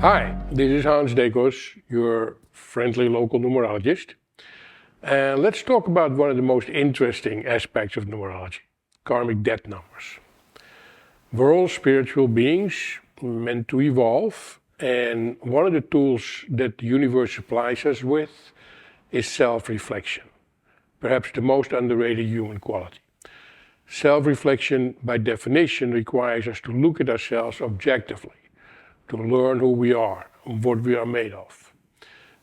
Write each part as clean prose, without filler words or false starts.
Hi, this is Hans Decoz, your friendly local numerologist. And let's talk about one of the most interesting aspects of numerology, karmic debt numbers. We're all spiritual beings meant to evolve, and one of the tools that the universe supplies us with is self-reflection, perhaps the most underrated human quality. Self-reflection, by definition, requires us to look at ourselves objectively, to learn who we are and what we are made of.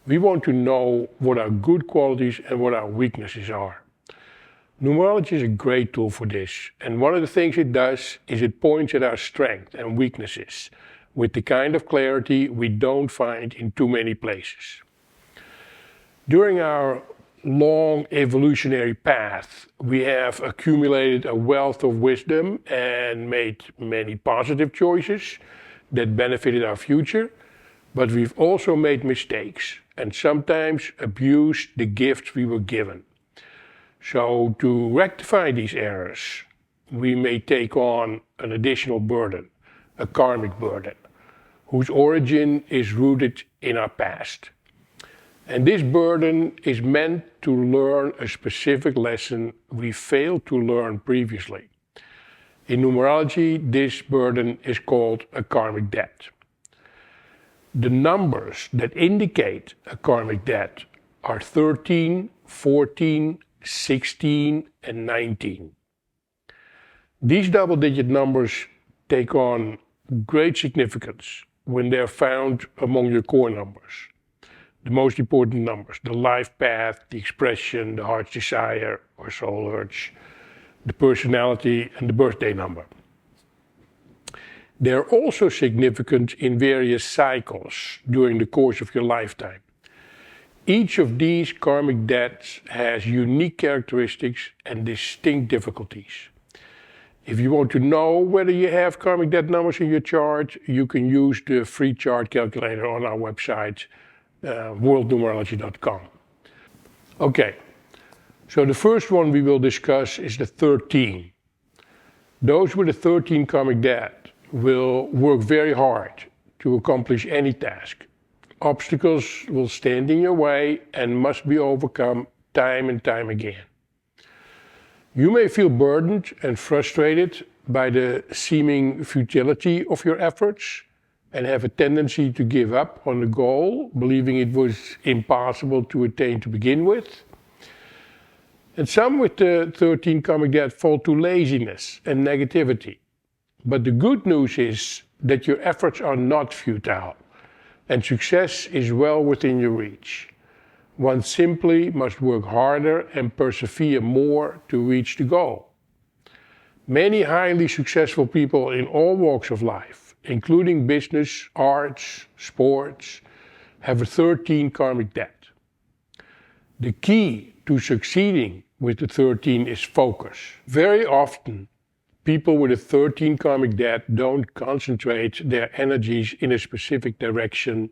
We want to know what our good qualities and what our weaknesses are. Numerology is a great tool for this, and one of the things it does is it points at our strengths and weaknesses with the kind of clarity we don't find in too many places. During our long evolutionary path, we have accumulated a wealth of wisdom and made many positive choices that benefited our future, but we've also made mistakes and sometimes abused the gifts we were given. So to rectify these errors, we may take on an additional burden, a karmic burden, whose origin is rooted in our past. And this burden is meant to learn a specific lesson we failed to learn previously. In numerology, this burden is called a karmic debt. The numbers that indicate a karmic debt are 13, 14, 16, and 19. These double-digit numbers take on great significance when they are found among your core numbers. The most important numbers, the life path, the expression, the heart's desire or soul urge, the personality, and the birthday number. They're also significant in various cycles during the course of your lifetime. Each of these karmic debts has unique characteristics and distinct difficulties. If you want to know whether you have karmic debt numbers in your chart, you can use the free chart calculator on our website, worldnumerology.com. Okay, so the first one we will discuss is the 13. Those with a 13 karmic debt will work very hard to accomplish any task. Obstacles will stand in your way and must be overcome time and time again. You may feel burdened and frustrated by the seeming futility of your efforts and have a tendency to give up on the goal, believing it was impossible to attain to begin with. And some with the 13 karmic debt fall to laziness and negativity. But the good news is that your efforts are not futile, and success is well within your reach. One simply must work harder and persevere more to reach the goal. Many highly successful people in all walks of life, including business, arts, sports, have a 13 karmic debt. The key to succeeding with the 13 is focus. Very often, people with a 13 karmic debt don't concentrate their energies in a specific direction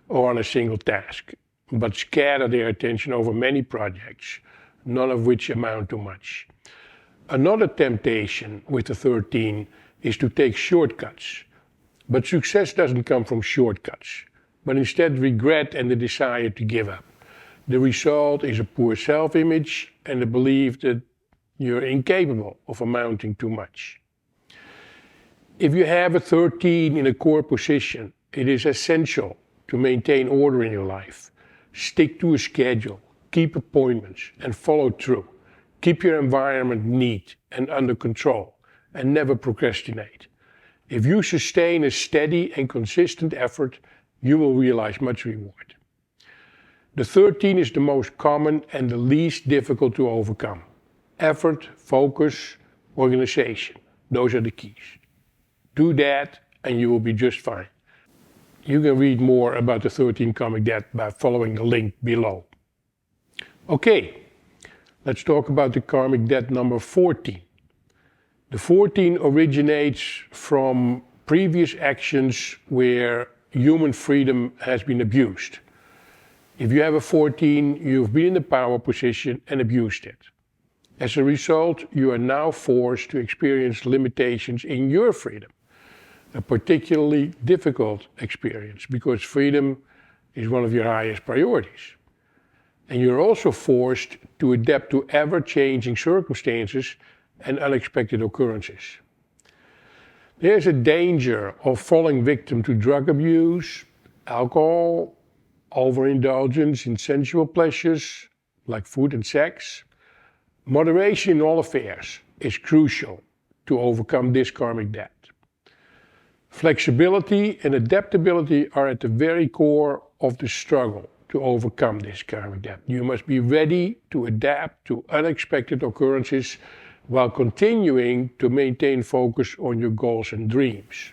or on a single task, but scatter their attention over many projects, none of which amount to much. Another temptation with the 13 is to take shortcuts. But success doesn't come from shortcuts, but instead regret and the desire to give up. The result is a poor self-image and the belief that you're incapable of amounting to much. If you have a 13 in a core position, it is essential to maintain order in your life. Stick to a schedule, keep appointments, and follow through. Keep your environment neat and under control, and never procrastinate. If you sustain a steady and consistent effort, you will realize much reward. The 13 is the most common and the least difficult to overcome. Effort, focus, organization, those are the keys. Do that and you will be just fine. You can read more about the 13 karmic debt by following the link below. Okay, let's talk about the karmic debt number 14. The 14 originates from previous actions where human freedom has been abused. If you have a 14, you've been in the power position and abused it. As a result, you are now forced to experience limitations in your freedom. a particularly difficult experience because freedom is one of your highest priorities. And you're also forced to adapt to ever-changing circumstances and unexpected occurrences. There's a danger of falling victim to drug abuse, alcohol, overindulgence in sensual pleasures like food and sex. Moderation in all affairs is crucial to overcome this karmic debt. Flexibility and adaptability are at the very core of the struggle to overcome this karmic debt. You must be ready to adapt to unexpected occurrences while continuing to maintain focus on your goals and dreams.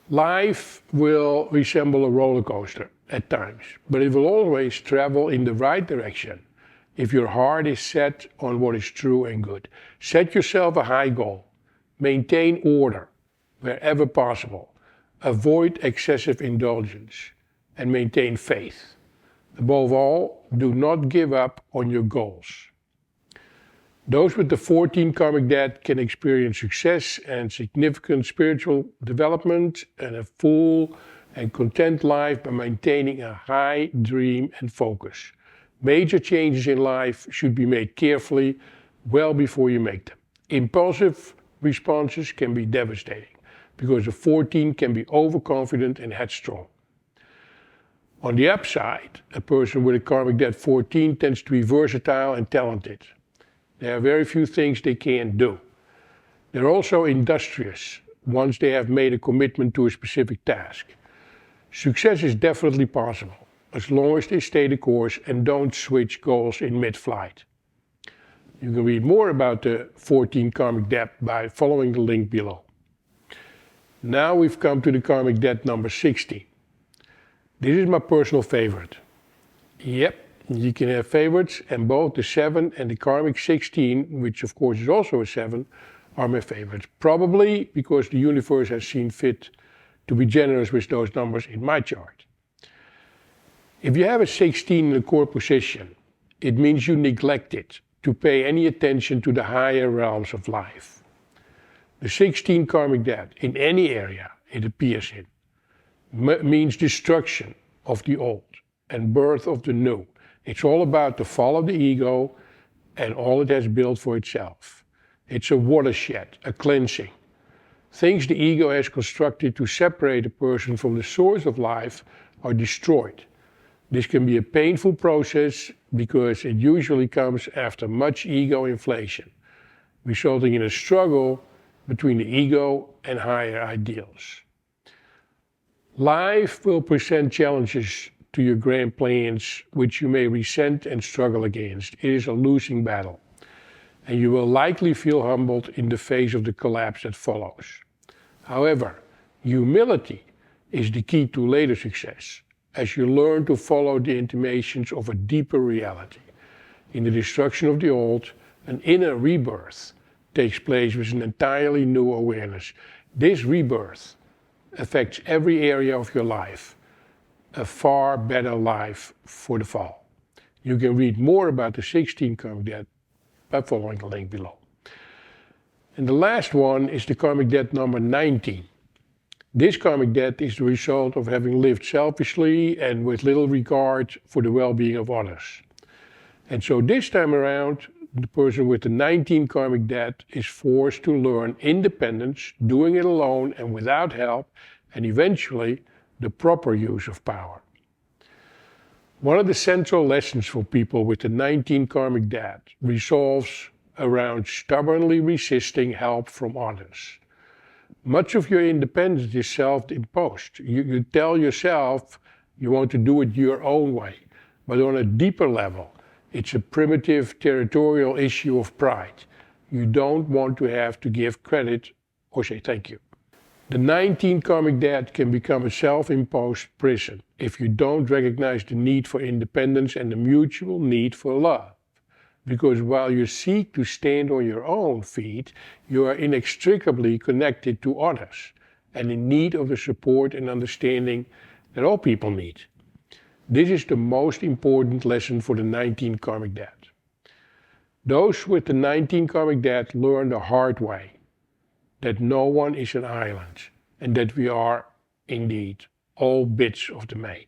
Life will resemble a roller coaster at times, but it will always travel in the right direction if your heart is set on what is true and good. Set yourself a high goal. Maintain order wherever possible. Avoid excessive indulgence and maintain faith. Above all, do not give up on your goals. Those with the 14 karmic debt can experience success and significant spiritual development and a full and content life by maintaining a high dream and focus. Major changes in life should be made carefully well before you make them. Impulsive responses can be devastating because the 14 can be overconfident and headstrong. On the upside, a person with a karmic debt 14 tends to be versatile and talented. There are very few things they can't do. They're also industrious once they have made a commitment to a specific task. Success is definitely possible as long as they stay the course and don't switch goals in mid-flight. You can read more about the 14 karmic debt by following the link below. Now we've come to the karmic debt number 16. This is my personal favorite. Yep, you can have favorites, and both the 7 and the karmic 16, which of course is also a 7, are my favorites. Probably because the universe has seen fit to be generous with those numbers in my chart. If you have a 16 in a core position, it means you neglected to pay any attention to the higher realms of life. The 16 karmic debt, in any area it appears in, means destruction of the old and birth of the new. It's all about the fall of the ego and all it has built for itself. It's a watershed, a cleansing. Things the ego has constructed to separate a person from the source of life are destroyed. This can be a painful process because it usually comes after much ego inflation, resulting in a struggle between the ego and higher ideals. Life will present challenges to your grand plans which you may resent and struggle against. It is a losing battle, and you will likely feel humbled in the face of the collapse that follows. However, humility is the key to later success, as you learn to follow the intimations of a deeper reality. In the destruction of the old, an inner rebirth takes place with an entirely new awareness. This rebirth affects every area of your life, a far better life for the fall. You can read more about the 16 karmic debt by following the link below. And the last one is the karmic debt number 19. This karmic debt is the result of having lived selfishly and with little regard for the well-being of others. And so this time around, the person with the 19 karmic debt is forced to learn independence, doing it alone and without help, and eventually the proper use of power. One of the central lessons for people with the 19 karmic debt revolves around stubbornly resisting help from others. Much of your independence is self-imposed. You tell yourself you want to do it your own way, but on a deeper level, it's a primitive territorial issue of pride. You don't want to have to give credit or say thank you. The 19 karmic debt can become a self-imposed prison if you don't recognize the need for independence and the mutual need for love. Because while you seek to stand on your own feet, you are inextricably connected to others and in need of the support and understanding that all people need. This is the most important lesson for the 19 karmic debt. Those with the 19 karmic debt learn the hard way that no one is an island, and that we are, indeed, all bits of the main.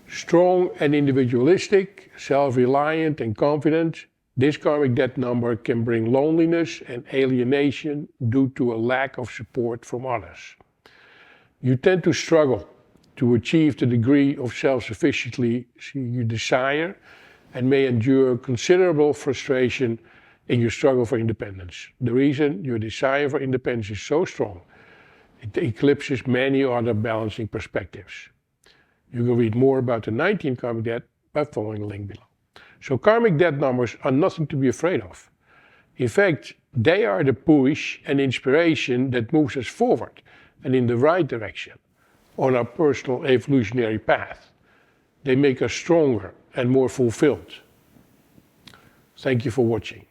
Strong and individualistic, self-reliant and confident, this karmic debt number can bring loneliness and alienation due to a lack of support from others. You tend to struggle to achieve the degree of self-sufficiency you desire and may endure considerable frustration in your struggle for independence. The reason your desire for independence is so strong, it eclipses many other balancing perspectives. You can read more about the 19 karmic debt by following the link below. So karmic debt numbers are nothing to be afraid of. In fact, they are the push and inspiration that moves us forward and in the right direction on our personal evolutionary path. They make us stronger and more fulfilled. Thank you for watching.